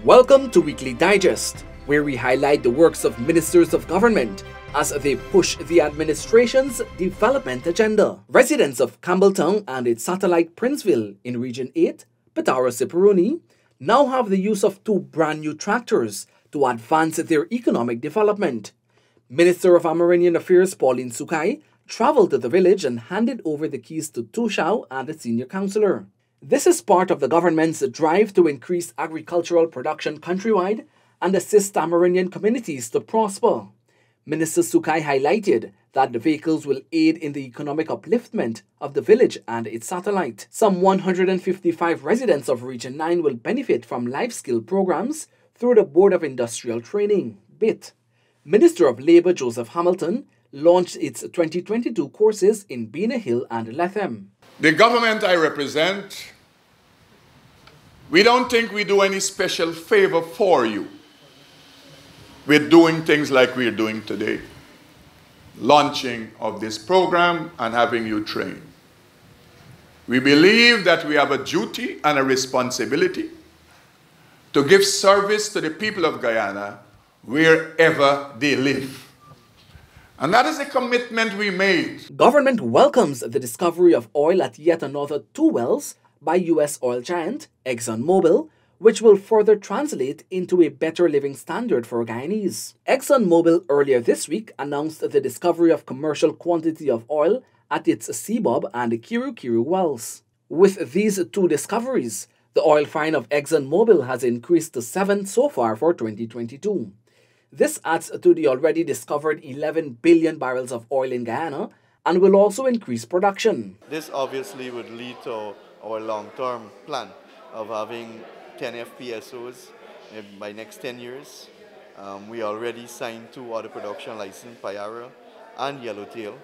Welcome to Weekly Digest, where we highlight the works of ministers of government as they push the administration's development agenda. Residents of Campbelltown and its satellite Princeville in Region 8, Petaro-Siperuni, now have the use of two brand new tractors to advance their economic development. Minister of Amerindian Affairs Pauline Sukai traveled to the village and handed over the keys to Tushao and the senior councillor. This is part of the government's drive to increase agricultural production countrywide and assist Amerindian communities to prosper. Minister Sukai highlighted that the vehicles will aid in the economic upliftment of the village and its satellite. Some 155 residents of Region 9 will benefit from Lifeskill programs through the Board of Industrial Training, BIT. Minister of Labour Joseph Hamilton launched its 2022 courses in Beena Hill and Lethem. The government I represent, we don't think we do any special favor for you with doing things like we're doing today. Launching of this program and having you train. We believe that we have a duty and a responsibility to give service to the people of Guyana wherever they live. And that is a commitment we made. Government welcomes the discovery of oil at yet another 2 wells by U.S. oil giant ExxonMobil, which will further translate into a better living standard for Guyanese. ExxonMobil earlier this week announced the discovery of commercial quantity of oil at its Seabob and Kiru Kiru wells. With these 2 discoveries, the oil find of ExxonMobil has increased to 7 so far for 2022. This adds to the already discovered 11 billion barrels of oil in Guyana and will also increase production. This obviously would lead to our long-term plan of having 10 FPSOs by next 10 years. We already signed 2 other production licenses, Payara and Yellowtail.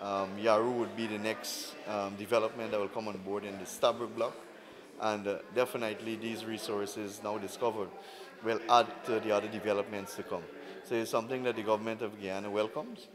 Yaru would be the next development that will come on board in the Stabroek block. And definitely these resources now discovered will add to the other developments to come. So it's something that the government of Guyana welcomes,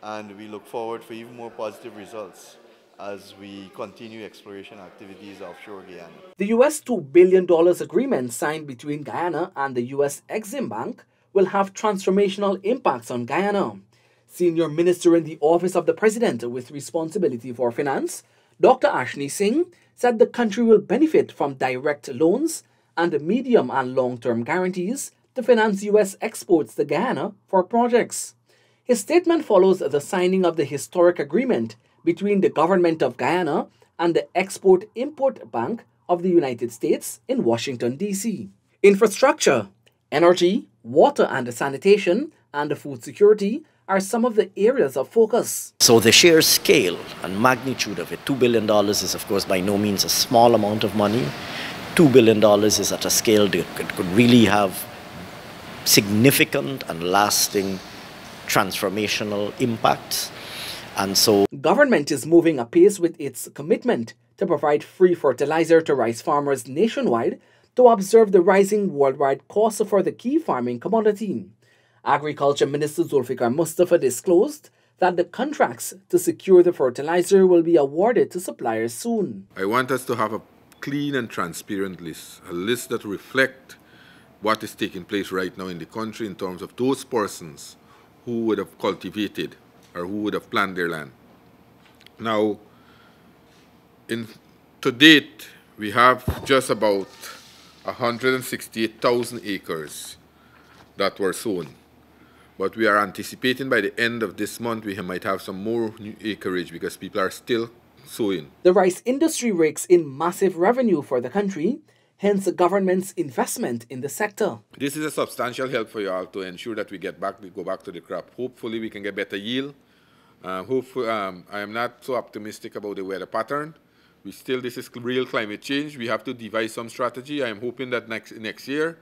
and we look forward for even more positive results as we continue exploration activities offshore Guyana. The US $2 billion agreement signed between Guyana and the US Exim Bank will have transformational impacts on Guyana. Senior Minister in the Office of the President with responsibility for finance, Dr. Ashni Singh, said the country will benefit from direct loans and medium and long-term guarantees to finance U.S. exports to Guyana for projects. His statement follows the signing of the historic agreement between the government of Guyana and the Export-Import Bank of the United States in Washington, D.C. Infrastructure, energy, water and sanitation, and food security are some of the areas of focus. So the sheer scale and magnitude of it, $2 billion is of course by no means a small amount of money. $2 billion is at a scale that could really have significant and lasting transformational impacts. And so government is moving apace with its commitment to provide free fertilizer to rice farmers nationwide to observe the rising worldwide costs for the key farming commodity. Agriculture Minister Zulfikar Mustafa disclosed that the contracts to secure the fertilizer will be awarded to suppliers soon. I want us to have a clean and transparent list, a list that reflects what is taking place right now in the country in terms of those persons who would have cultivated or who would have planned their land. Now, to date, we have just about 168,000 acres that were sown. But we are anticipating by the end of this month we might have some more new acreage because people are still sowing. The rice industry rakes in massive revenue for the country, hence the government's investment in the sector. This is a substantial help for you all to ensure that we go back to the crop. Hopefully we can get better yield. I am not so optimistic about the weather pattern. This is real climate change. We have to devise some strategy. I am hoping that next year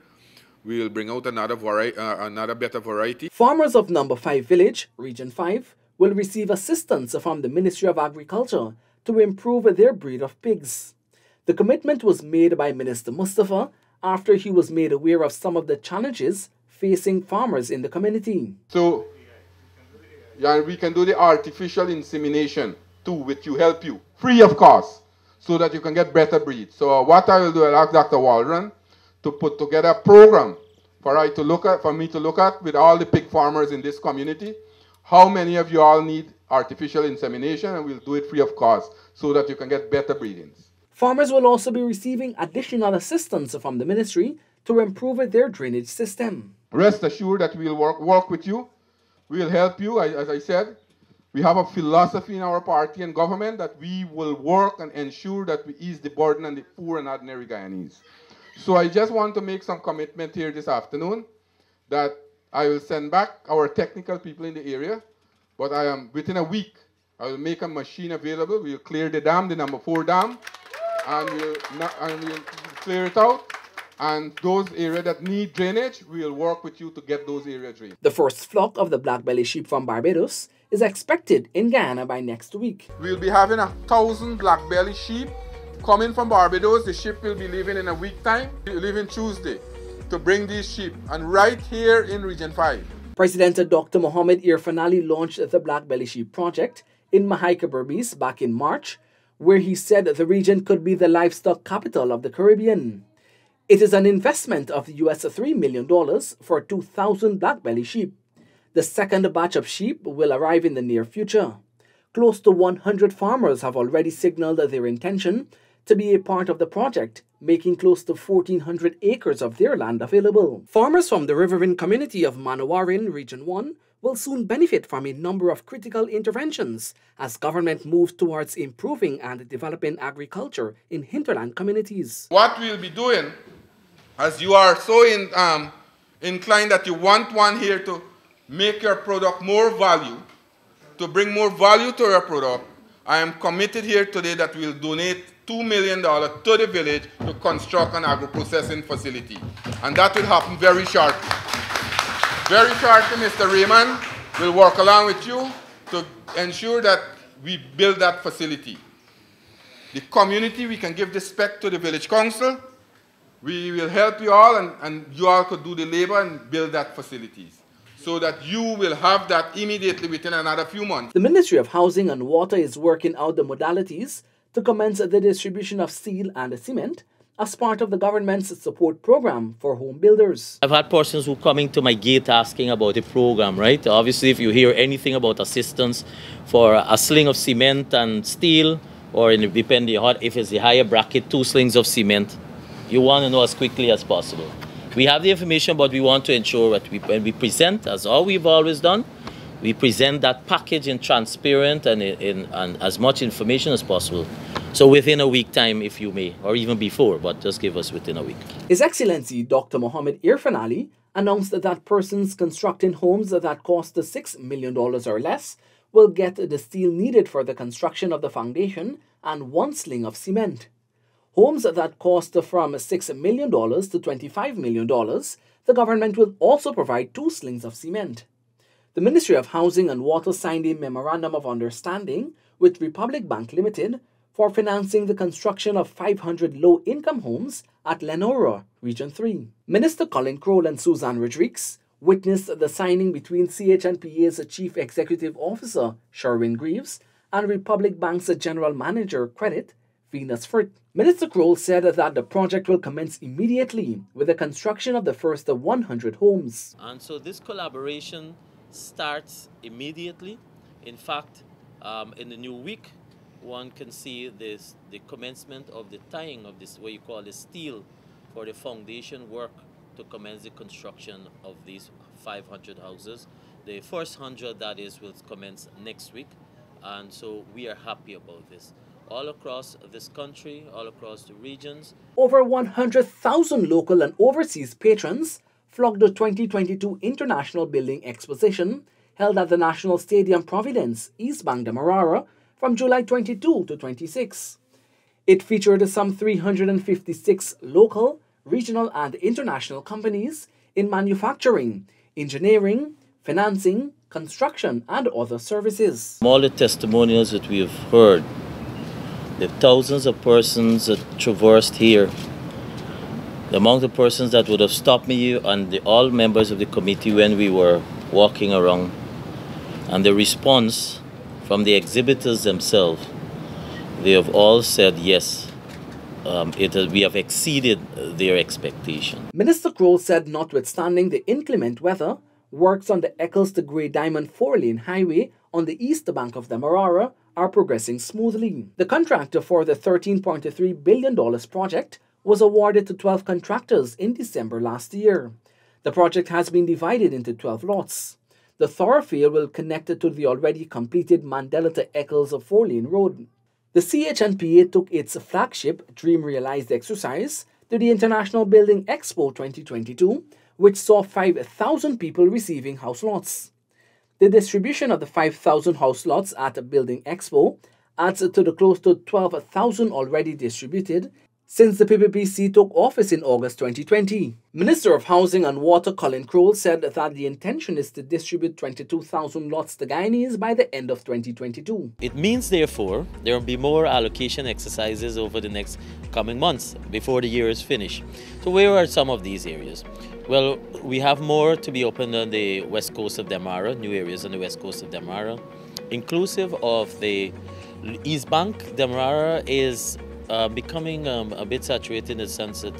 we will bring out another better variety. Farmers of Number 5 Village, Region 5, will receive assistance from the Ministry of Agriculture to improve their breed of pigs. The commitment was made by Minister Mustafa after he was made aware of some of the challenges facing farmers in the community. So, yeah, we can do the artificial insemination too, which will help you, free of cost, so that you can get better breeds. So what I will do, I'll ask Dr. Waldron to put together a program for me to look at with all the pig farmers in this community. How many of you all need artificial insemination, and we'll do it free of cost so that you can get better breedings. Farmers will also be receiving additional assistance from the ministry to improve their drainage system. Rest assured that we'll work with you. We'll help you. As I said, we have a philosophy in our party and government that we will work and ensure that we ease the burden on the poor and ordinary Guyanese. So I just want to make some commitment here this afternoon that I will send back our technical people in the area, but within a week, I will make a machine available. We'll clear the dam, the number 4 dam, and we'll clear it out. And those areas that need drainage, we'll work with you to get those areas drained. The first flock of the black-belly sheep from Barbados is expected in Guyana by next week. We'll be having 1,000 black-belly sheep coming from Barbados. The ship will be leaving in a week time, leaving Tuesday, to bring these sheep, and right here in Region 5. President Dr. Mohamed Irfan Ali launched the Black-belly Sheep Project in Mahaika Berbice back in March, where he said the region could be the livestock capital of the Caribbean. It is an investment of US $3 million for 2,000 black-belly sheep. The second batch of sheep will arrive in the near future. Close to 100 farmers have already signaled their intention to be a part of the project, making close to 1,400 acres of their land available. Farmers from the riverine community of Manawarin, Region 1, will soon benefit from a number of critical interventions as government moves towards improving and developing agriculture in hinterland communities. What we'll be doing, as you are so inclined that you want one here to make your product more value, to bring more value to your product, I am committed here today that we'll donate $2 million to the village to construct an agro-processing facility. And that will happen very shortly. Very shortly, Mr. Raymond will work along with you to ensure that we build that facility. The community, we can give the spec to the village council. We will help you all, and you all could do the labor and build that facilities, so that you will have that immediately within another few months. The Ministry of Housing and Water is working out the modalities to commence the distribution of steel and cement as part of the government's support program for home builders. I've had persons who coming to my gate asking about the program, right? Obviously, if you hear anything about assistance for a sling of cement and steel, or depending if it's the higher bracket, 2 slings of cement, you want to know as quickly as possible. We have the information, but we want to ensure that when we present, as all we've always done, we present that package in transparent and as much information as possible. So within a week time, if you may, or even before, but just give us within a week. His Excellency Dr. Mohamed Irfan Ali announced that persons constructing homes that cost $6 million or less will get the steel needed for the construction of the foundation and 1 sling of cement. Homes that cost from $6 million to $25 million, the government will also provide 2 slings of cement. The Ministry of Housing and Water signed a Memorandum of Understanding with Republic Bank Limited for financing the construction of 500 low-income homes at Lenora, Region 3. Minister Colin Crowell and Suzanne Rodrigues witnessed the signing between CHNPA's Chief Executive Officer, Sherwin Greaves, and Republic Bank's General Manager, Credit, Venus Fritz. Minister Crowell said that the project will commence immediately with the construction of the first 100 homes. And so this collaboration starts immediately. In fact, in the new week, one can see the commencement of the tying of this, what you call the steel, for the foundation work to commence the construction of these 500 houses. The first 100, that is, will commence next week. And so we are happy about this. All across this country, all across the regions. Over 100,000 local and overseas patrons flocked the 2022 International Building Exposition held at the National Stadium Providence, East Bank, Demerara, from July 22 to 26. It featured some 356 local, regional and international companies in manufacturing, engineering, financing, construction and other services. All the testimonials that we have heard, the thousands of persons that traversed here, the amount of persons that would have stopped me and all members of the committee when we were walking around, and the response from the exhibitors themselves, they have all said yes. we have exceeded their expectation. Minister Kroll said notwithstanding the inclement weather, works on the Eccles to Grey Diamond 4-lane highway on the east bank of the Marara are progressing smoothly. The contractor for the $13.3 billion project was awarded to 12 contractors in December last year. The project has been divided into 12 lots. The thoroughfare will connect it to the already completed Mandela to Eccles 4-lane road. The CHNPA took its flagship Dream Realized exercise to the International Building Expo 2022, which saw 5,000 people receiving house lots. The distribution of the 5,000 house lots at Building Expo adds to the close to 12,000 already distributed since the PPPC took office in August 2020. Minister of Housing and Water Colin Kroll said that the intention is to distribute 22,000 lots to Guyanese by the end of 2022. It means, therefore, there will be more allocation exercises over the next coming months before the year is finished. So where are some of these areas? Well, we have more to be opened on the west coast of Damara, new areas on the west coast of Damara, inclusive of the East Bank. Damara is becoming a bit saturated in the sense that,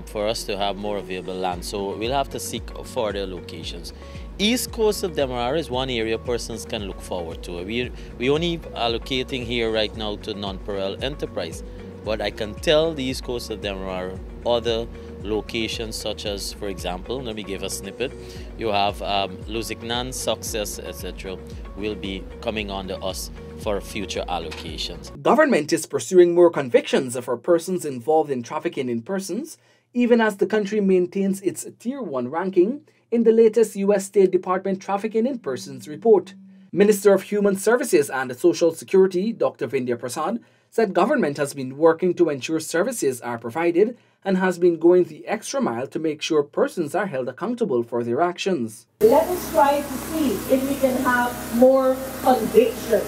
for us to have more available land. So we'll have to seek further locations. East coast of Demerara is one area persons can look forward to. We only allocating here right now to non-Perel enterprise. But I can tell the east coast of Demerara, other locations such as, for example, let me give a snippet. You have Luzignan, Success, etc. will be coming under us for future allocations. Government is pursuing more convictions for persons involved in trafficking in persons, even as the country maintains its Tier 1 ranking in the latest U.S. State Department Trafficking in Persons report. Minister of Human Services and Social Security, Dr. Vindhya Prasad, said government has been working to ensure services are provided and has been going the extra mile to make sure persons are held accountable for their actions. Let us try to see if we can have more conviction.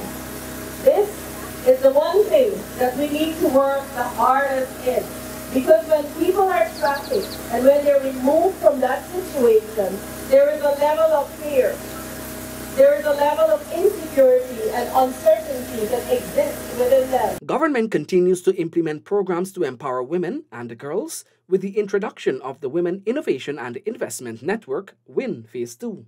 This is the one thing that we need to work the hardest in. Because when people are trafficked and when they're removed from that situation, there is a level of fear. There is a level of insecurity and uncertainty that exists within them. Government continues to implement programs to empower women and girls with the introduction of the Women Innovation and Investment Network, WIN Phase 2.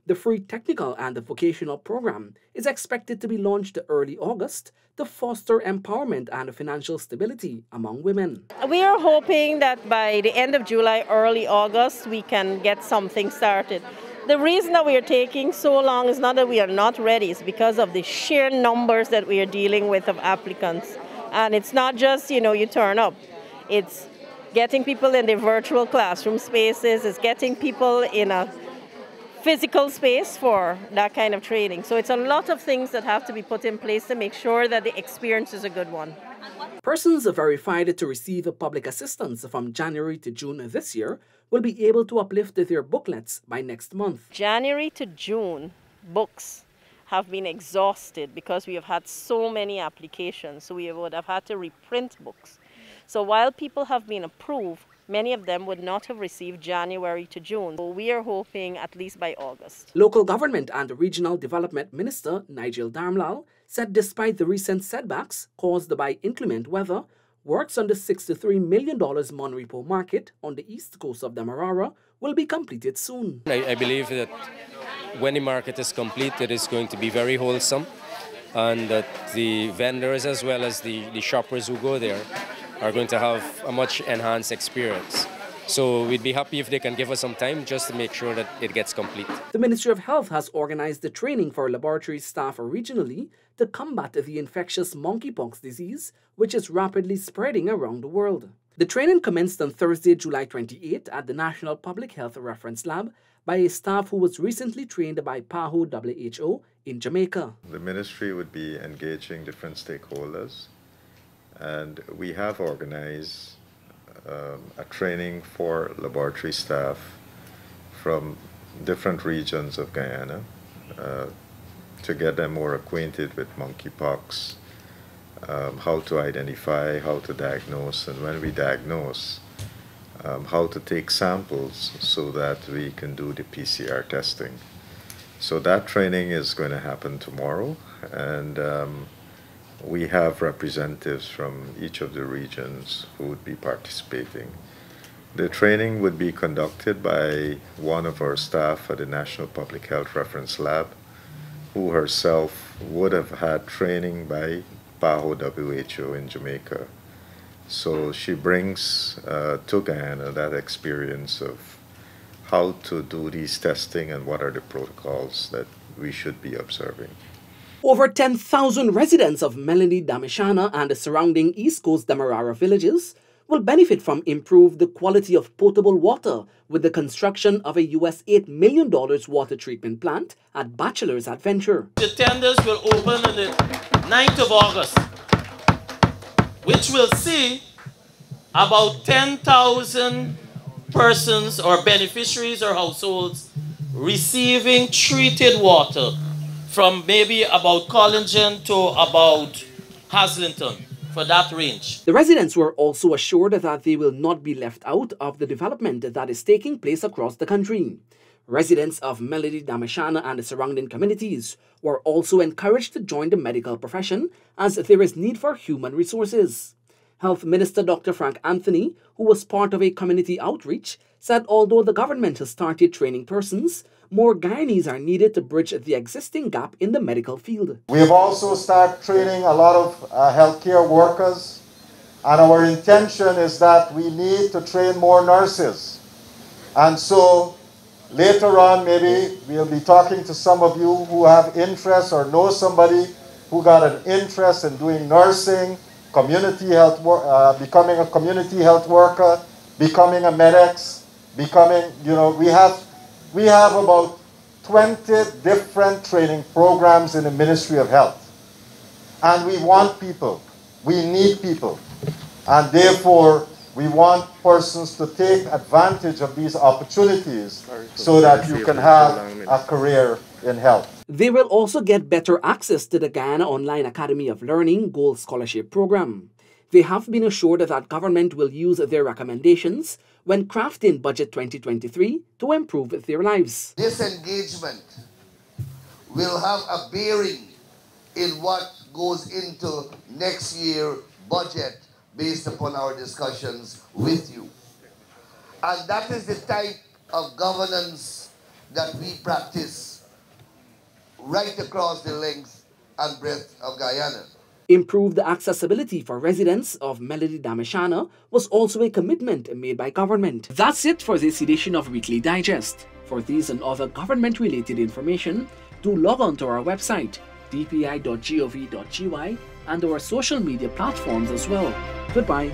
The free technical and vocational program is expected to be launched early August to foster empowerment and financial stability among women. We are hoping that by the end of July, early August, we can get something started. The reason that we are taking so long is not that we are not ready, it's because of the sheer numbers that we are dealing with of applicants. And it's not just, you turn up. It's getting people in their virtual classroom spaces, it's getting people in a physical space for that kind of training. So it's a lot of things that have to be put in place to make sure that the experience is a good one. Persons verified to receive public assistance from January to June this year will be able to uplift their booklets by next month. January to June, books have been exhausted because we have had so many applications. So we would have had to reprint books. So while people have been approved, many of them would not have received January to June. So we are hoping at least by August. Local Government and Regional Development Minister Nigel Darmlal said despite the recent setbacks caused by inclement weather, works on the $63 million Monreal Market on the east coast of Demerara will be completed soon. I believe that when the market is complete, it is going to be very wholesome, and that the vendors as well as the shoppers who go there are going to have a much enhanced experience. So we'd be happy if they can give us some time just to make sure that it gets complete. The Ministry of Health has organized the training for laboratory staff regionally to combat the infectious monkeypox disease, which is rapidly spreading around the world. The training commenced on Thursday, July 28 at the National Public Health Reference Lab by a staff who was recently trained by PAHO WHO in Jamaica. The ministry would be engaging different stakeholders, and we have organized a training for laboratory staff from different regions of Guyana to get them more acquainted with monkeypox, how to identify, how to diagnose, and when we diagnose, how to take samples so that we can do the PCR testing. So that training is going to happen tomorrow, and we have representatives from each of the regions who would be participating. The training would be conducted by one of our staff at the National Public Health Reference Lab, who herself would have had training by PAHO WHO in Jamaica. So she brings to Guyana that experience of how to do these testing and what are the protocols that we should be observing. Over 10,000 residents of Melody Damishana and the surrounding East Coast Demerara villages will benefit from improved quality of potable water with the construction of a US $8 million water treatment plant at Bachelor's Adventure. The tenders will open on the 9th of August, which will see about 10,000 persons or beneficiaries or households receiving treated water from maybe about Collingen to about Haslington, for that range. The residents were also assured that they will not be left out of the development that is taking place across the country. Residents of Melody Damishana and the surrounding communities were also encouraged to join the medical profession as there is need for human resources. Health Minister Dr. Frank Anthony, who was part of a community outreach, said although the government has started training persons, more Guyanese are needed to bridge the existing gap in the medical field. We have also started training a lot of healthcare workers, and our intention is that we need to train more nurses. And so later on, maybe we'll be talking to some of you who have interest or know somebody who got an interest in doing nursing, community health, becoming a community health worker, becoming a medics, becoming, we have about 20 different training programs in the Ministry of Health. And we want people, we need people, and therefore we want persons to take advantage of these opportunities so that you can have a career in health. They will also get better access to the Guyana Online Academy of Learning Gold Scholarship Program. They have been assured that government will use their recommendations when crafting Budget 2023 to improve their lives. This engagement will have a bearing in what goes into next year's budget based upon our discussions with you. And that is the type of governance that we practice right across the length and breadth of Guyana. Improved accessibility for residents of Melody Damishana was also a commitment made by government. That's it for this edition of Weekly Digest. For these and other government-related information, do log on to our website, dpi.gov.gy, and our social media platforms as well. Goodbye.